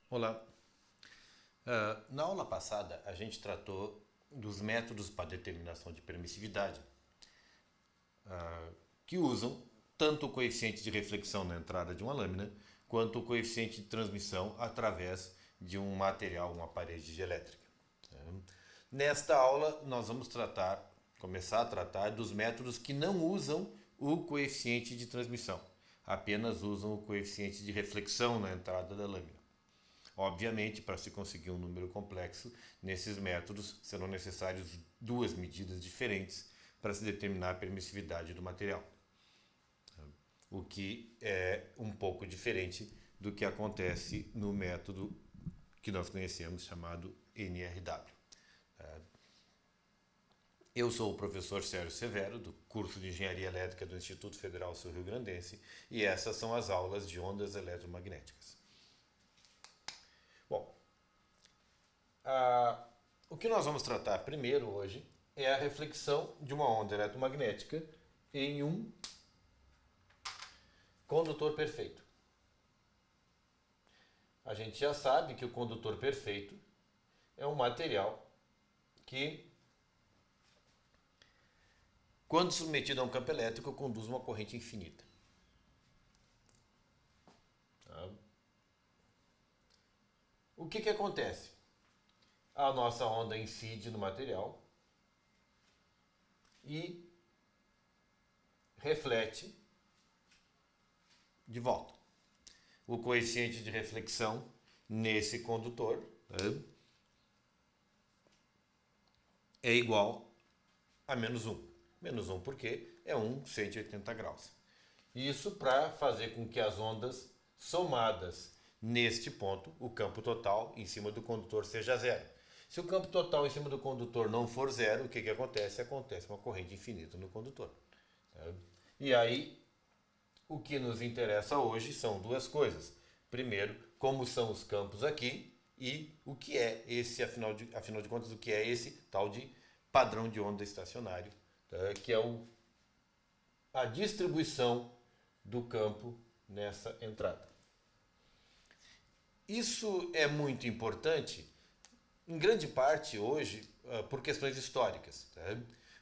Olá. Na aula passada, a gente tratou dos métodos para determinação de permissividade, que usam tanto o coeficiente de reflexão na entrada de uma lâmina, quanto o coeficiente de transmissão através de um material, uma parede de elétrica. Nesta aula, nós vamos começar a tratar dos métodos que não usam o coeficiente de transmissão, apenas usam o coeficiente de reflexão na entrada da lâmina. Obviamente, para se conseguir um número complexo, nesses métodos serão necessárias duas medidas diferentes para se determinar a permissividade do material. O que é um pouco diferente do que acontece no método que nós conhecemos chamado NRW. Eu sou o professor Sérgio Severo, do curso de Engenharia Elétrica do Instituto Federal Sul-Rio-Grandense, e essas são as aulas de ondas eletromagnéticas. Bom, o que nós vamos tratar primeiro hoje é a reflexão de uma onda eletromagnética em um condutor perfeito. A gente já sabe que o condutor perfeito é um material que, quando submetido a um campo elétrico, conduz uma corrente infinita. O que acontece? A nossa onda incide no material e reflete de volta. O coeficiente de reflexão nesse condutor é igual a menos 1. Menos 1 porque é 180 graus. Isso para fazer com que as ondas somadas neste ponto, o campo total em cima do condutor seja zero. Se o campo total em cima do condutor não for zero, o que acontece? Acontece uma corrente infinita no condutor. E aí, o que nos interessa hoje são duas coisas. Primeiro, como são os campos aqui e o que é esse, afinal de contas, o que é esse tal de padrão de onda estacionário, que é a distribuição do campo nessa entrada. Isso é muito importante, em grande parte hoje, por questões históricas.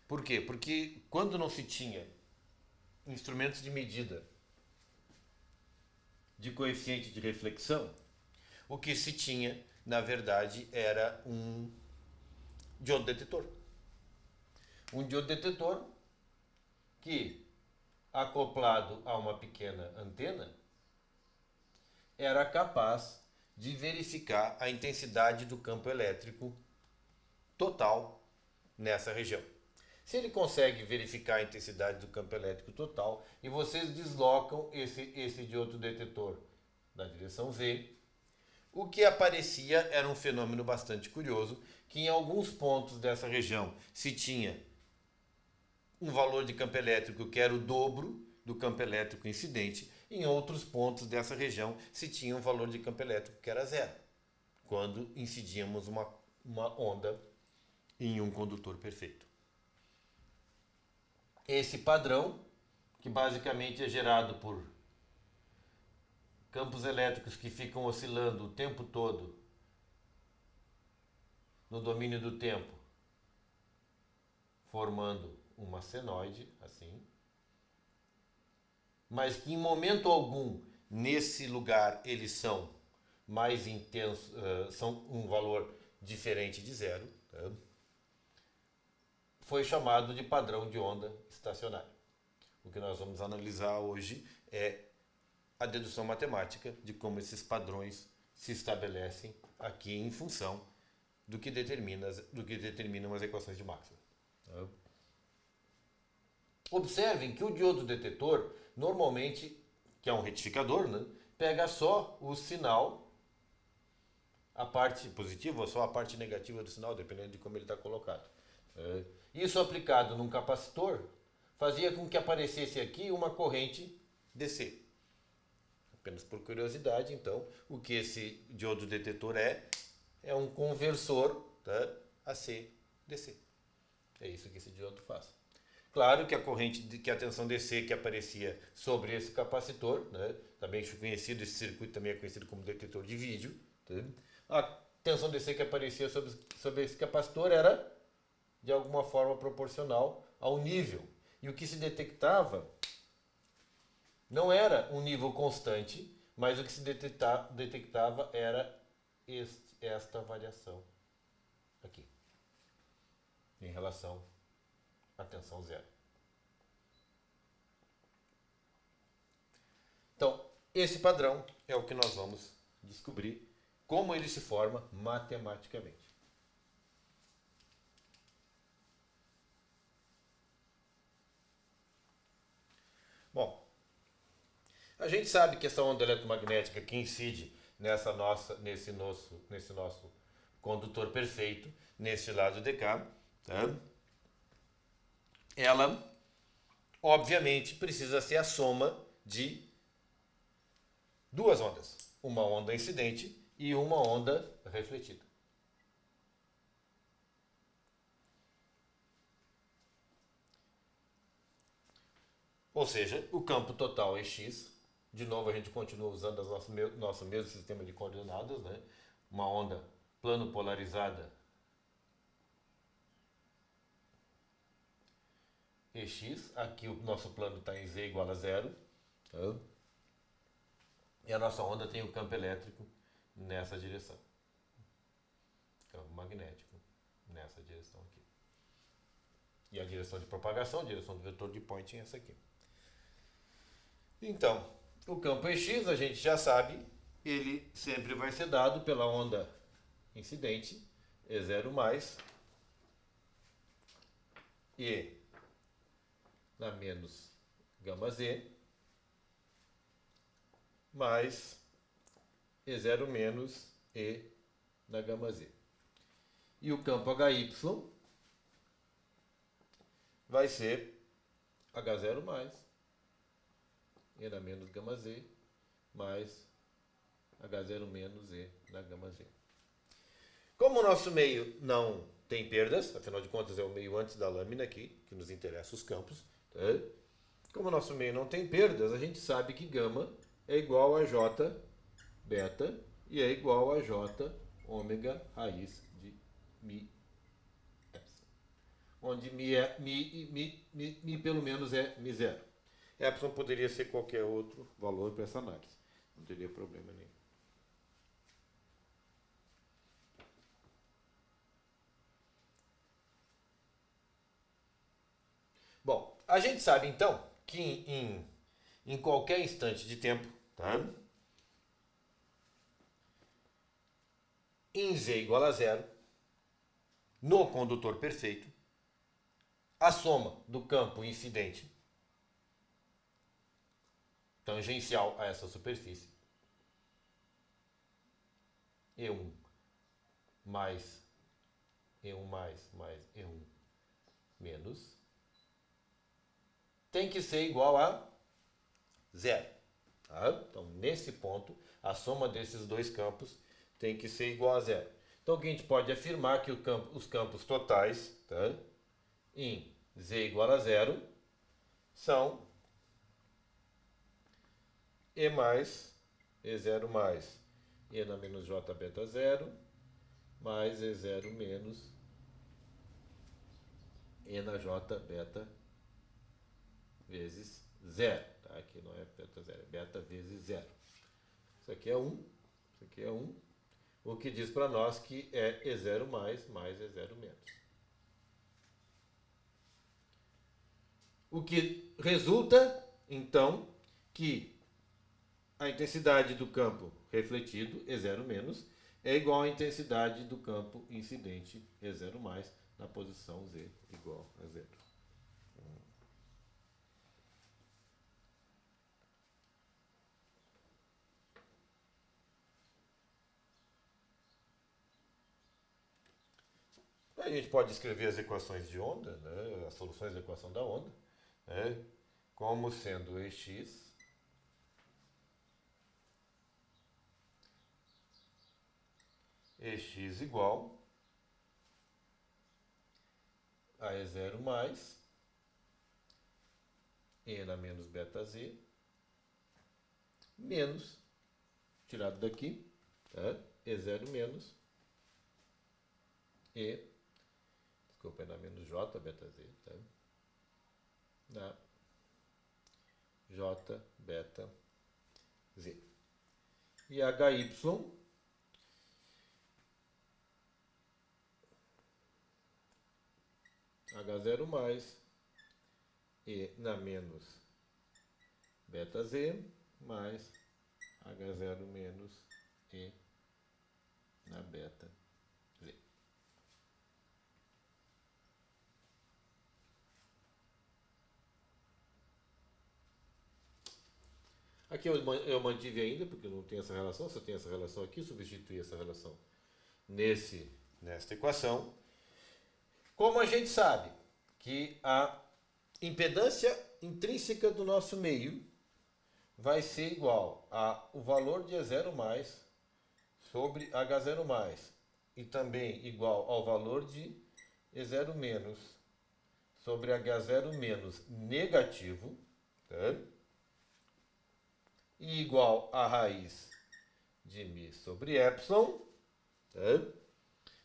Por quê? Porque quando não se tinha instrumentos de medida de coeficiente de reflexão, o que se tinha, na verdade, era um diodo detetor. Um diodo detetor que, acoplado a uma pequena antena, era capaz de verificar a intensidade do campo elétrico total nessa região. Se ele consegue verificar a intensidade do campo elétrico total e vocês deslocam esse diodo detetor na direção Z, o que aparecia era um fenômeno bastante curioso, que em alguns pontos dessa região se tinha um valor de campo elétrico que era o dobro do campo elétrico incidente, em outros pontos dessa região se tinha um valor de campo elétrico que era zero, quando incidíamos uma onda em um condutor perfeito. Esse padrão, que basicamente é gerado por campos elétricos que ficam oscilando o tempo todo no domínio do tempo, formando uma senoide, assim, mas que em momento algum nesse lugar eles são mais intensos, são um valor diferente de zero, foi chamado de padrão de onda estacionário. O que nós vamos analisar hoje é a dedução matemática de como esses padrões se estabelecem aqui em função do que determinam as equações de Maxwell. Observem que o diodo detetor, normalmente, que é um retificador, pega só o sinal, a parte positiva ou só a parte negativa do sinal, dependendo de como ele está colocado. Isso aplicado num capacitor fazia com que aparecesse aqui uma corrente DC. Apenas por curiosidade, então, o que esse diodo detetor é um conversor AC-DC. É isso que esse diodo faz. Claro que que a tensão DC que aparecia sobre esse capacitor, também conhecido, esse circuito também é conhecido como detetor de vídeo, Tá? A tensão DC que aparecia sobre esse capacitor era, de alguma forma, proporcional ao nível. E o que se detectava não era um nível constante, mas o que se detectava era esta variação aqui, em relação à tensão zero. Então, esse padrão é o que nós vamos descobrir como ele se forma matematicamente. Bom, a gente sabe que essa onda eletromagnética que incide nesse nosso condutor perfeito, neste lado de cá, tá? Ela, obviamente, precisa ser a soma de duas ondas. Uma onda incidente e uma onda refletida. Ou seja, o campo total é x. De novo, a gente continua usando nosso mesmo sistema de coordenadas, né? Uma onda plano polarizada EX. Aqui o nosso plano está em z igual a zero. Tá? E a nossa onda tem o campo elétrico nessa direção. Campo magnético nessa direção aqui. E a direção de propagação, a direção do vetor de Poynting é essa aqui. Então, o campo EX, a gente já sabe, ele sempre vai ser dado pela onda incidente, E0 mais, E na menos gama Z, mais E0 menos E na gama Z. E o campo HY vai ser H0 mais E na menos gama Z, mais H0 menos E na gama Z. Como o nosso meio não tem perdas, afinal de contas é o meio antes da lâmina aqui, que nos interessa os campos, tá? Como o nosso meio não tem perdas, a gente sabe que gama é igual a J beta e é igual a J ômega raiz de mi epsilon. Onde mi pelo menos é mi zero. Epsilon poderia ser qualquer outro valor para essa análise. Não teria problema nenhum. Bom, a gente sabe então que em qualquer instante de tempo, tá? Em z igual a zero, no condutor perfeito, a soma do campo incidente tangencial a essa superfície, E1 mais E1 mais E1 menos, tem que ser igual a zero. Tá? Então, nesse ponto, a soma desses dois campos tem que ser igual a zero. Então, aqui a gente pode afirmar que os campos totais, tá? Em z igual a zero são E mais E0 mais E na menos J beta 0 mais E0 menos E na J beta vezes 0. Tá? Aqui não é beta 0, é beta vezes 0. Isso aqui é 1, isso aqui é 1. O que diz para nós que é E0 mais E0 menos. O que resulta, então, que a intensidade do campo refletido, E0 menos, é igual à intensidade do campo incidente, E0 mais, na posição Z igual a 0. A gente pode escrever as equações de onda, né, as soluções da equação da onda, né, como sendo Ex igual a E0 mais E na menos beta Z menos, tirado daqui, tá? E0 menos E, desculpa, é na menos J beta Z, tá? Na J beta Z. E HY H0 mais E na menos beta Z mais H0 menos E na beta Z. Aqui eu mantive ainda, porque não tem essa relação, só tem essa relação aqui, substitui essa relação nesta equação. Como a gente sabe que a impedância intrínseca do nosso meio vai ser igual ao valor de E0 mais sobre H0 mais e também igual ao valor de E0 menos sobre H0 menos negativo, tá? E igual a raiz de μ sobre epsilon, tá?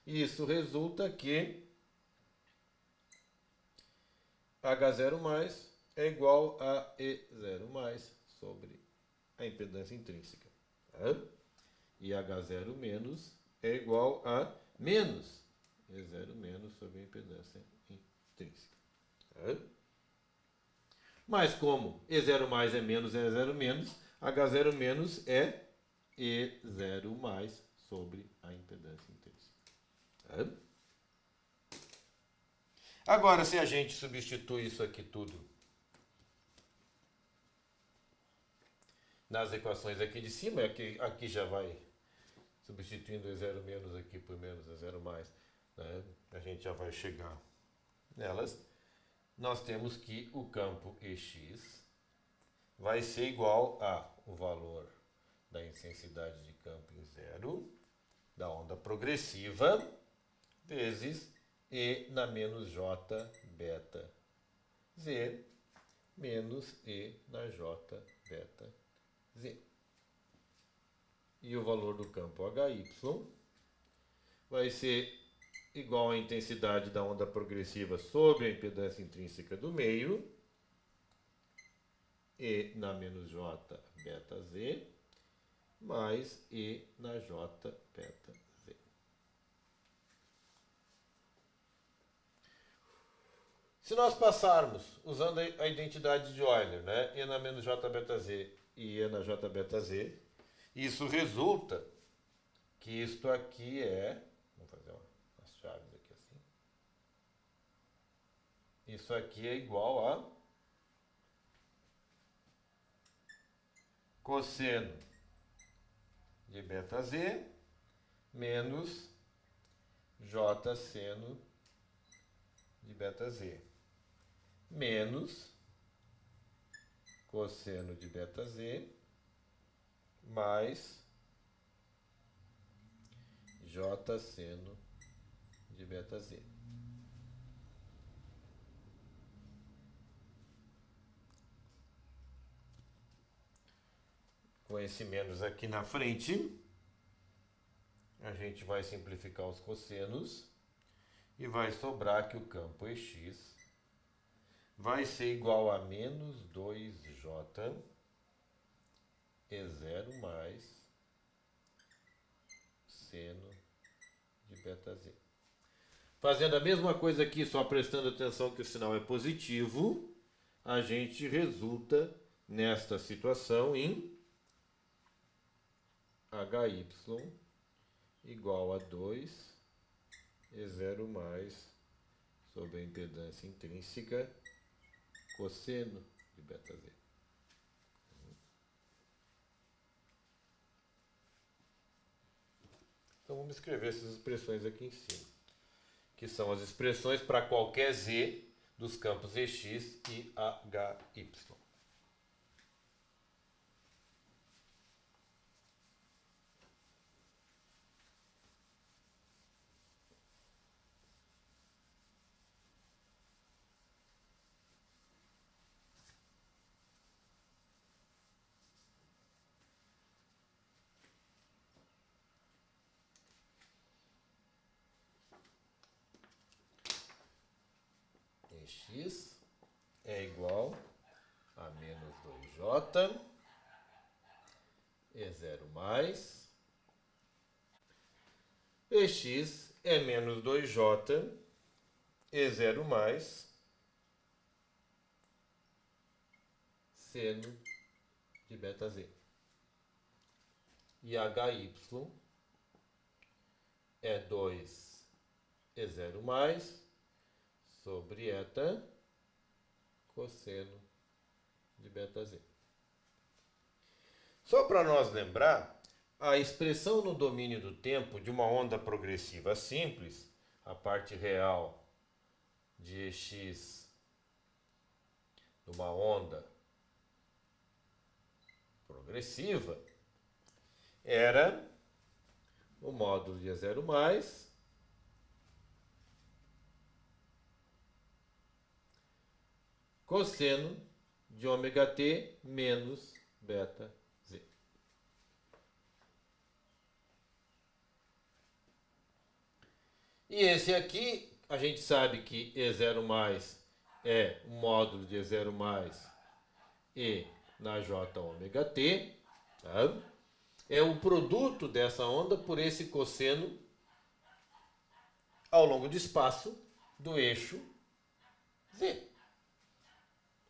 Isso resulta que H0 mais é igual a E0 mais sobre a impedância intrínseca. Tá? E H0 menos é igual a menos E0 menos sobre a impedância intrínseca. Tá? Mas como E0 mais é menos E0 menos, H0 menos é E0 mais sobre a impedância intrínseca. Tá? Agora, se a gente substitui isso aqui tudo nas equações aqui de cima, aqui já vai substituindo E0 menos aqui por menos E0 mais, né? A gente já vai chegar nelas. Nós temos que o campo EX vai ser igual a o valor da intensidade de campo em zero, da onda progressiva, vezes E na menos J beta Z, menos E na J beta Z. E o valor do campo HY vai ser igual à intensidade da onda progressiva sobre a impedância intrínseca do meio, E na menos J beta Z, mais E na J beta Z. Se nós passarmos, usando a identidade de Euler, né, E na menos J beta Z e E na J beta Z, isso resulta que isto aqui é, vamos fazer umas chaves aqui assim, isso aqui é igual a cosseno de beta Z menos J seno de beta Z menos cosseno de beta Z mais J seno de beta Z. Com esse menos aqui na frente, a gente vai simplificar os cossenos e vai sobrar que o campo EX vai ser igual a menos 2J E0 mais seno de beta Z. Fazendo a mesma coisa aqui, só prestando atenção que o sinal é positivo, a gente resulta nesta situação em HY igual a 2 E0 mais sobre a impedância intrínseca cosseno de beta Z. Então vamos escrever essas expressões aqui em cima, que são as expressões para qualquer Z dos campos EX e HY. EX é igual a menos 2J E0 mais EX é menos 2J E0 mais seno de beta Z. E HY é 2 E0 mais sobre eta cosseno de beta Z. Só para nós lembrar, a expressão no domínio do tempo de uma onda progressiva simples, a parte real de EX de uma onda progressiva, era o módulo de E0 mais cosseno de ômega t menos beta z. E esse aqui, a gente sabe que E0 mais é o módulo de E0 mais e na j ômega t, tá? É o produto dessa onda por esse cosseno ao longo do espaço do eixo z.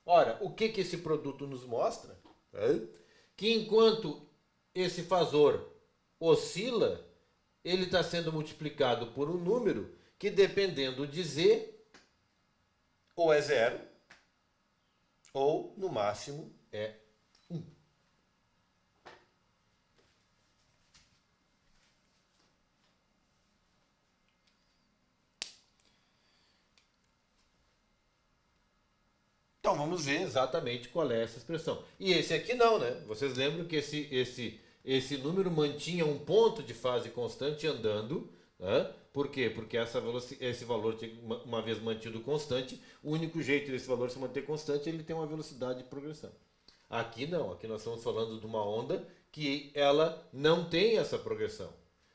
Ora, o que esse produto nos mostra? Que enquanto esse fasor oscila, ele está sendo multiplicado por um número que, dependendo de z, ou é zero, ou, no máximo, é 1. Então vamos ver exatamente qual é essa expressão. E esse aqui não, né? Vocês lembram que esse número mantinha um ponto de fase constante andando, né? Por quê? Porque esse valor, uma vez mantido constante, o único jeito desse valor se manter constante é ele tem uma velocidade de progressão. Aqui não, aqui nós estamos falando de uma onda que ela não tem essa progressão.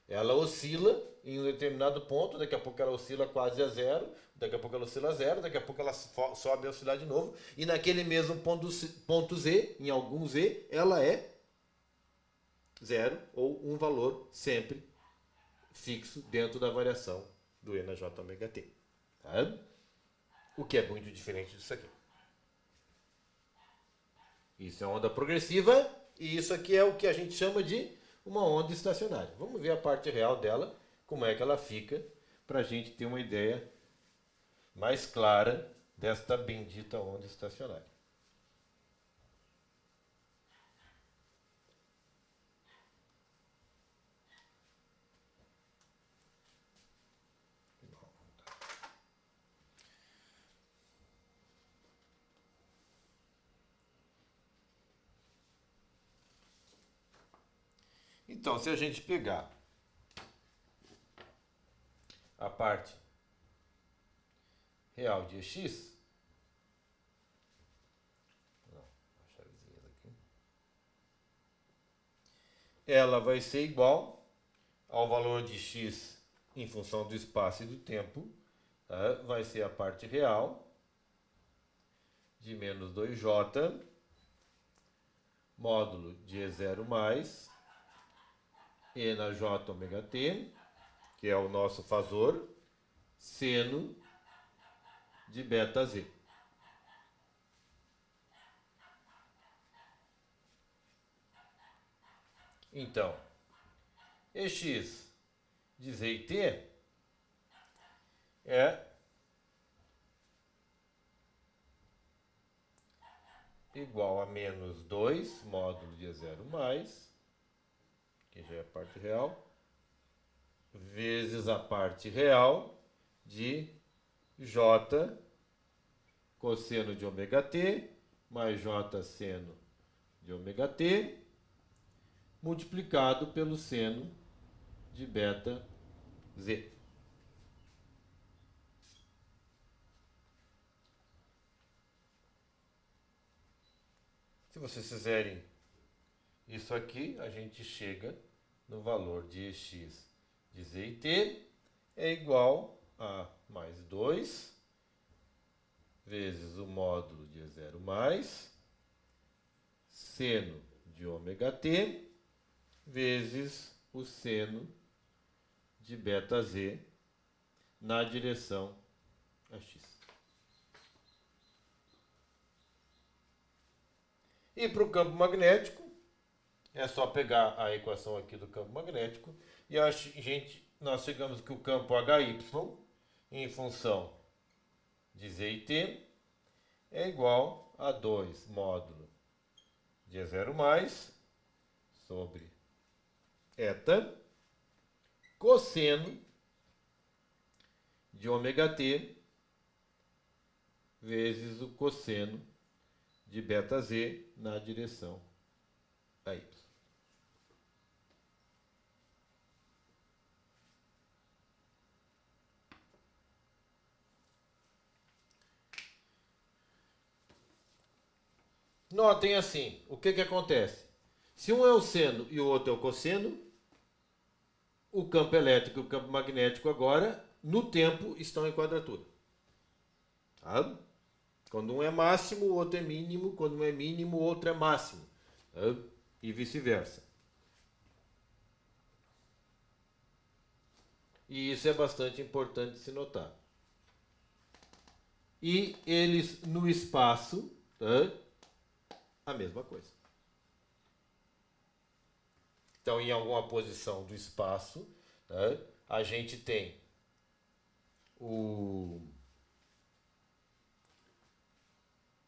Ela oscila em um determinado ponto, daqui a pouco ela oscila quase a zero, daqui a pouco ela oscila a zero, daqui a pouco ela sobe a oscilar de novo, e naquele mesmo ponto Z, em algum Z, ela é zero ou um valor sempre fixo dentro da variação do E na J ômega T. Tá? O que é muito diferente disso aqui. Isso é onda progressiva e isso aqui é o que a gente chama de uma onda estacionária. Vamos ver a parte real dela, como é que ela fica, para a gente ter uma ideia mais clara desta bendita onda estacionária. Então, se a gente pegar a parte real de EX, ela vai ser igual ao valor de x em função do espaço e do tempo, tá? Vai ser a parte real de menos 2j módulo de E0 mais E na j ômega t, que é o nosso fasor, seno de beta z. Então, EX de Z e T é igual a menos 2 módulo de E0 mais, que já é a parte real, vezes a parte real de J cosseno de ômega t mais J seno de ômega t multiplicado pelo seno de beta z. Se vocês fizerem isso aqui, a gente chega no valor de EX de Z e T é igual a mais 2 vezes o módulo de E0 mais seno de ômega t vezes o seno de beta z na direção a x. E para o campo magnético, é só pegar a equação aqui do campo magnético e nós chegamos que o campo HY em função de z e t é igual a 2 módulo de E0 mais sobre eta cosseno de ômega t vezes o cosseno de beta z na direção a y. Notem assim, o que acontece? Se um é o seno e o outro é o cosseno, o campo elétrico e o campo magnético agora, no tempo, estão em quadratura. Tá? Quando um é máximo, o outro é mínimo. Quando um é mínimo, o outro é máximo. Tá? E vice-versa. E isso é bastante importante se notar. E eles no espaço, tá? A mesma coisa. Então, em alguma posição do espaço, tá? A gente tem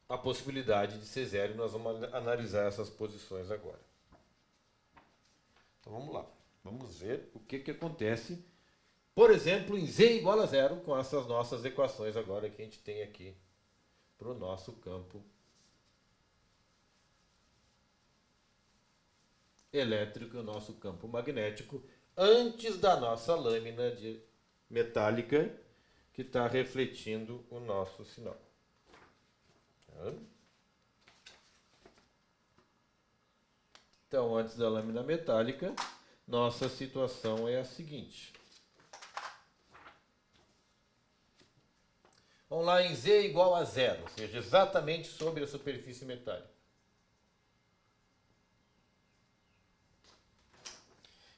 a possibilidade de ser zero, e nós vamos analisar essas posições agora. Então vamos lá, vamos ver o que acontece, por exemplo, em z igual a zero, com essas nossas equações agora que a gente tem aqui para o nosso campo elétrico e o nosso campo magnético, antes da nossa lâmina metálica que está refletindo o nosso sinal. Então, antes da lâmina metálica, nossa situação é a seguinte. Vamos lá em z igual a zero, ou seja, exatamente sobre a superfície metálica.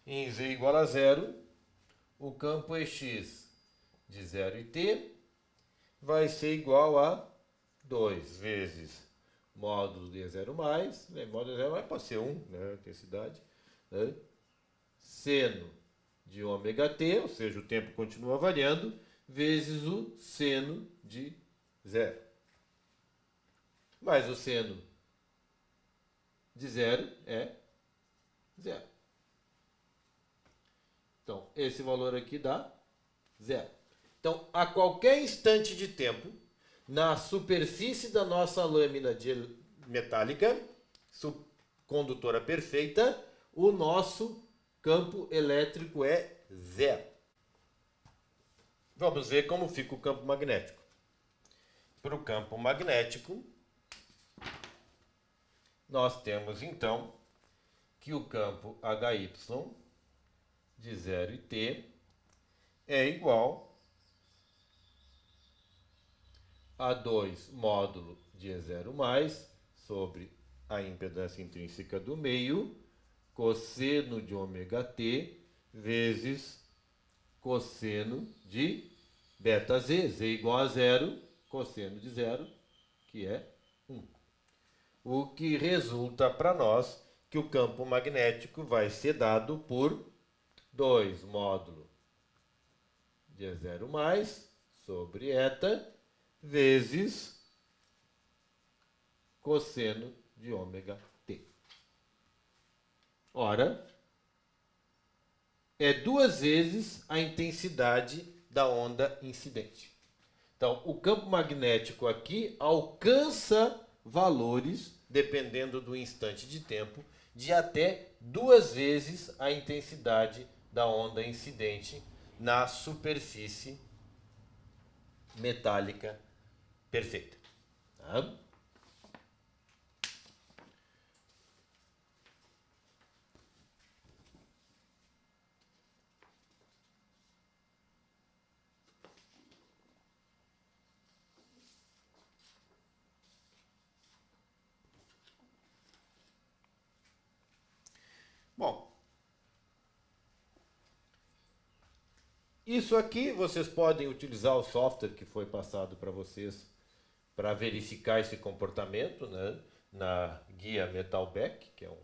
Em z igual a zero, o campo EX de 0 e t vai ser igual a 2 vezes módulo de E0 mais, né? Módulo de E0 mais pode ser 1, né? Intensidade, né? Seno de ômega t, ou seja, o tempo continua variando, vezes o seno de 0. Mas o seno de 0 é 0. Então, esse valor aqui dá 0. Então, a qualquer instante de tempo, na superfície da nossa lâmina metálica, condutora perfeita, o nosso campo elétrico é 0. Vamos ver como fica o campo magnético. Para o campo magnético, nós temos então que o campo HY de 0 e t é igual a 2 módulo de E0 mais sobre a impedância intrínseca do meio, cosseno de ômega t vezes cosseno de beta z, z igual a 0, cosseno de 0, que é 1. O que resulta para nós que o campo magnético vai ser dado por 2 módulo de E0 mais sobre eta vezes cosseno de ômega t. Ora, é 2 vezes a intensidade da onda incidente. Então, o campo magnético aqui alcança valores, dependendo do instante de tempo, de até 2 vezes a intensidade da onda incidente na superfície metálica perfeita. Tá? Bom, isso aqui vocês podem utilizar o software que foi passado para vocês para verificar esse comportamento, né? Na guia Metalback, que é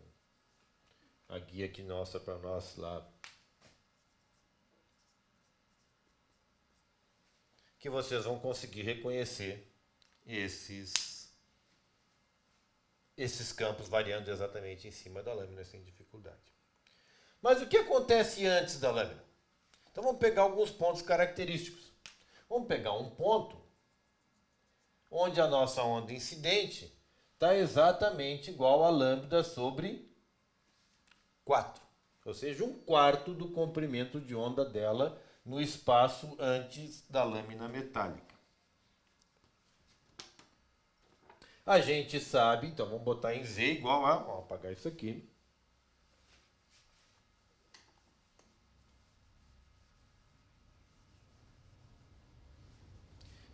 a guia que mostra para nós lá, que vocês vão conseguir reconhecer esses campos variando exatamente em cima da lâmina sem dificuldade. Mas o que acontece antes da lâmina? Então vamos pegar alguns pontos característicos. Vamos pegar um ponto onde a nossa onda incidente está exatamente igual a lambda sobre 4. Ou seja, 1/4 do comprimento de onda dela no espaço antes da lâmina metálica. A gente sabe, então vamos botar em Z igual a, vamos apagar isso aqui.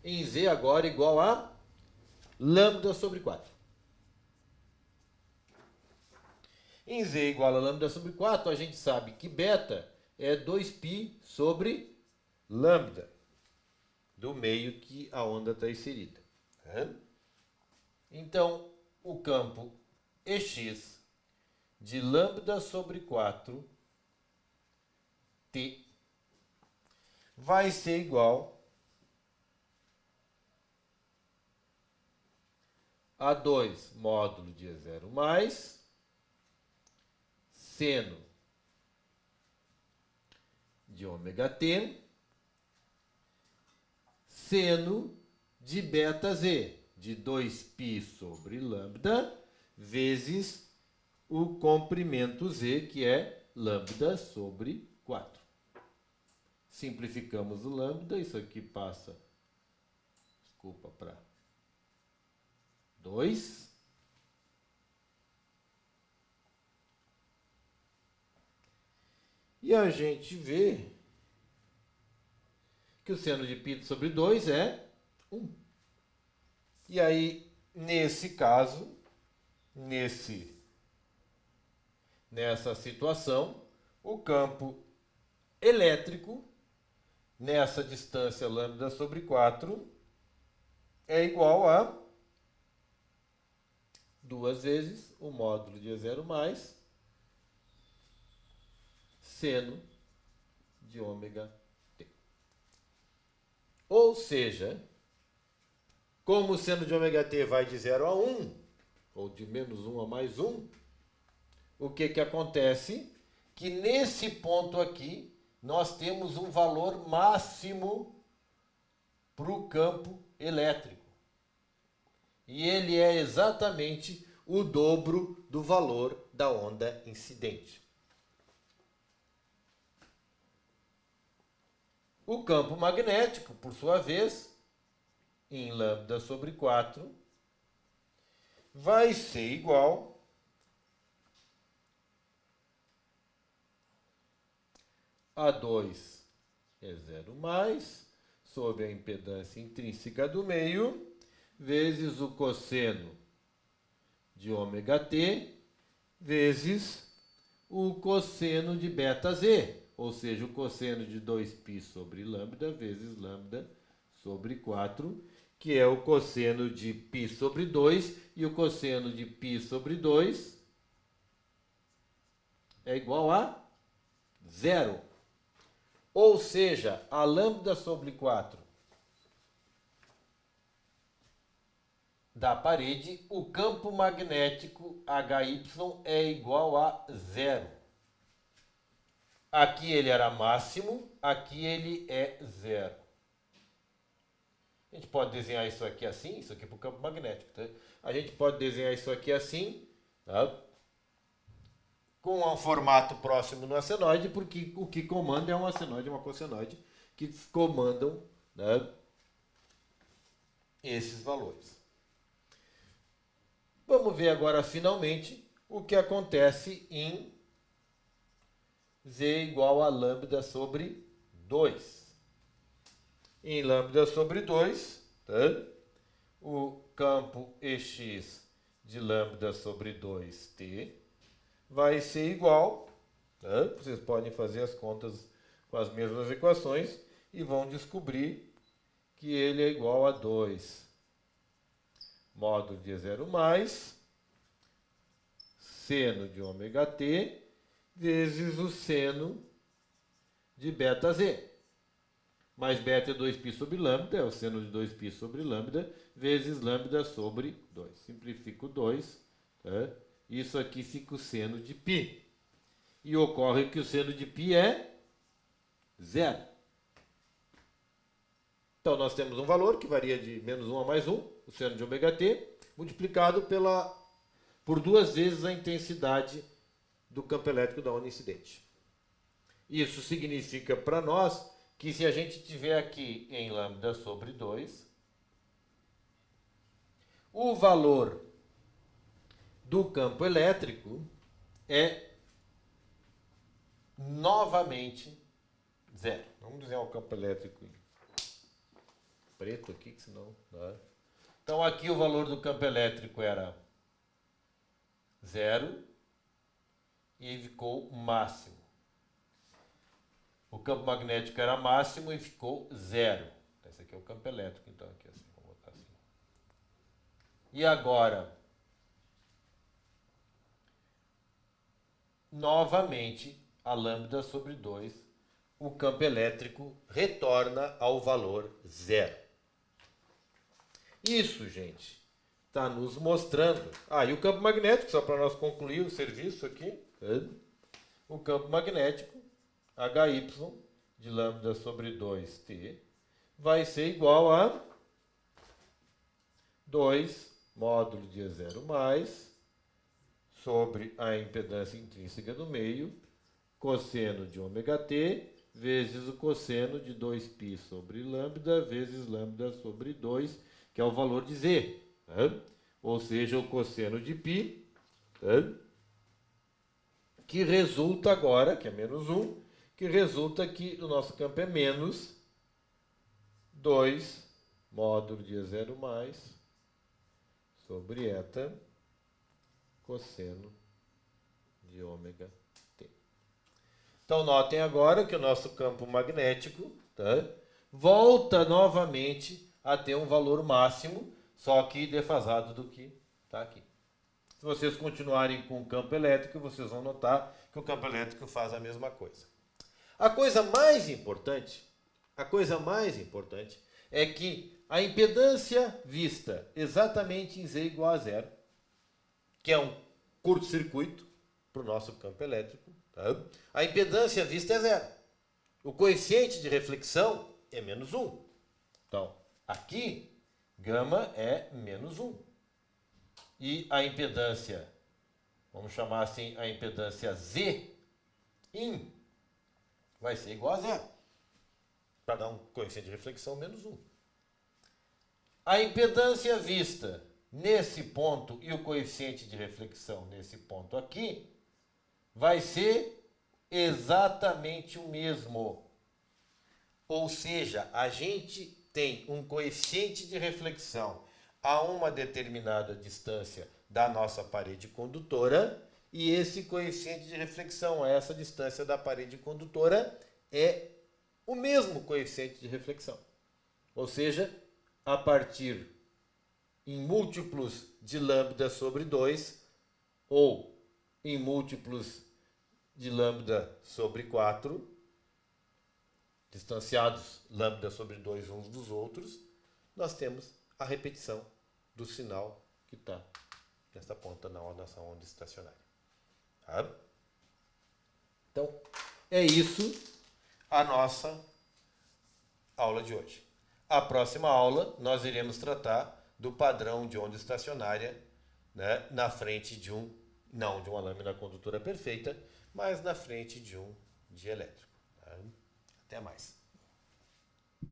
Em Z agora igual a lambda sobre 4. Em Z igual a lambda sobre 4, a gente sabe que beta é 2π sobre lambda, do meio que a onda está inserida. Então, o campo EX de lambda sobre 4 T vai ser igual a 2 módulo de E0 mais seno de ômega t seno de beta z de 2π sobre lambda vezes o comprimento z, que é lambda sobre 4. Simplificamos o lambda, isso aqui passa, desculpa, para 2. E a gente vê que o seno de π sobre 2 é 1. E aí, nesse caso, nessa situação, o campo elétrico, nessa distância lambda sobre 4, é igual a 2 vezes o módulo de E0 mais seno de ômega t. Ou seja, como o seno de ômega t vai de 0 a 1, ou de menos 1 a mais 1, o que acontece? Que nesse ponto aqui, nós temos um valor máximo para o campo elétrico. E ele é exatamente o dobro do valor da onda incidente. O campo magnético, por sua vez, em lambda sobre 4, vai ser igual a 2 E0 mais sobre a impedância intrínseca do meio vezes o cosseno de ômega t vezes o cosseno de beta z, ou seja, o cosseno de 2π sobre lambda vezes lambda sobre 4, que é o cosseno de π sobre 2, e o cosseno de π sobre 2 é igual a 0. Ou seja, a lambda sobre 4 da parede, o campo magnético HY é igual a 0. Aqui ele era máximo, aqui ele é 0. A gente pode desenhar isso aqui assim, isso aqui para o campo magnético. Tá? A gente pode desenhar isso aqui assim, tá? Com um formato próximo no assenoide, porque o que comanda é um assenoide e uma cossenoide que comandam, né, esses valores. Vamos ver agora, finalmente, o que acontece em Z igual a lambda sobre 2. Em lambda sobre 2, tá? O campo EX de lambda sobre 2t vai ser igual Né? Vocês podem fazer as contas com as mesmas equações e vão descobrir que ele é igual a 2 módulo de E0 mais seno de ômega t vezes o seno de beta z. Mais beta é 2π sobre lambda, é o seno de 2π sobre lambda, vezes lambda sobre 2. Simplifico 2, tá? Isso aqui fica o seno de π. E ocorre que o seno de π é 0. Então, nós temos um valor que varia de menos 1 a mais 1, o seno de ômega t, multiplicado por 2 vezes a intensidade do campo elétrico da onda incidente. Isso significa para nós que se a gente tiver aqui em lambda sobre 2, o valor do campo elétrico é novamente 0. Vamos desenhar o campo elétrico em preto aqui, que senão... Tá? Então aqui o valor do campo elétrico era 0 e ficou máximo. O campo magnético era máximo e ficou 0. Esse aqui é o campo elétrico, então aqui assim, vamos botar assim. E agora, novamente, a lambda sobre 2, o campo elétrico retorna ao valor 0. Isso, gente, está nos mostrando... e o campo magnético, só para nós concluir o serviço aqui, o campo magnético, HY de lambda sobre 2t, vai ser igual a 2 módulo de E0 mais sobre a impedância intrínseca do meio, cosseno de ômega t, vezes o cosseno de 2π sobre lambda, vezes lambda sobre 2, que é o valor de z. Ou seja, o cosseno de π, que resulta agora, que é menos 1, que resulta que o nosso campo é menos 2 módulo de E0 mais sobre eta cosseno de ômega t. Então, notem agora que o nosso campo magnético volta novamente a ter um valor máximo, só que defasado do que está aqui. Se vocês continuarem com o campo elétrico, vocês vão notar que o campo elétrico faz a mesma coisa. A coisa mais importante é que a impedância vista exatamente em Z igual a 0, que é um curto-circuito para o nosso campo elétrico, a impedância vista é 0. O coeficiente de reflexão é menos 1. Então, aqui, gama é menos 1. E a impedância, vamos chamar assim, a impedância Z in, vai ser igual a 0. Para dar um coeficiente de reflexão menos 1. A impedância vista nesse ponto e o coeficiente de reflexão nesse ponto aqui vai ser exatamente o mesmo. Ou seja, a gente tem um coeficiente de reflexão a uma determinada distância da nossa parede condutora, e esse coeficiente de reflexão a essa distância da parede condutora é o mesmo coeficiente de reflexão. Ou seja, a partir em múltiplos de lambda sobre 2 ou em múltiplos de lambda sobre 4, distanciados lambda sobre 2 uns dos outros, nós temos a repetição do sinal que está nessa ponta na nossa onda estacionária. Tá? Então, é isso a nossa aula de hoje. A próxima aula nós iremos tratar do padrão de onda estacionária, né, na frente de não de uma lâmina condutora perfeita, mas na frente de um dielétrico. Tá? Até mais.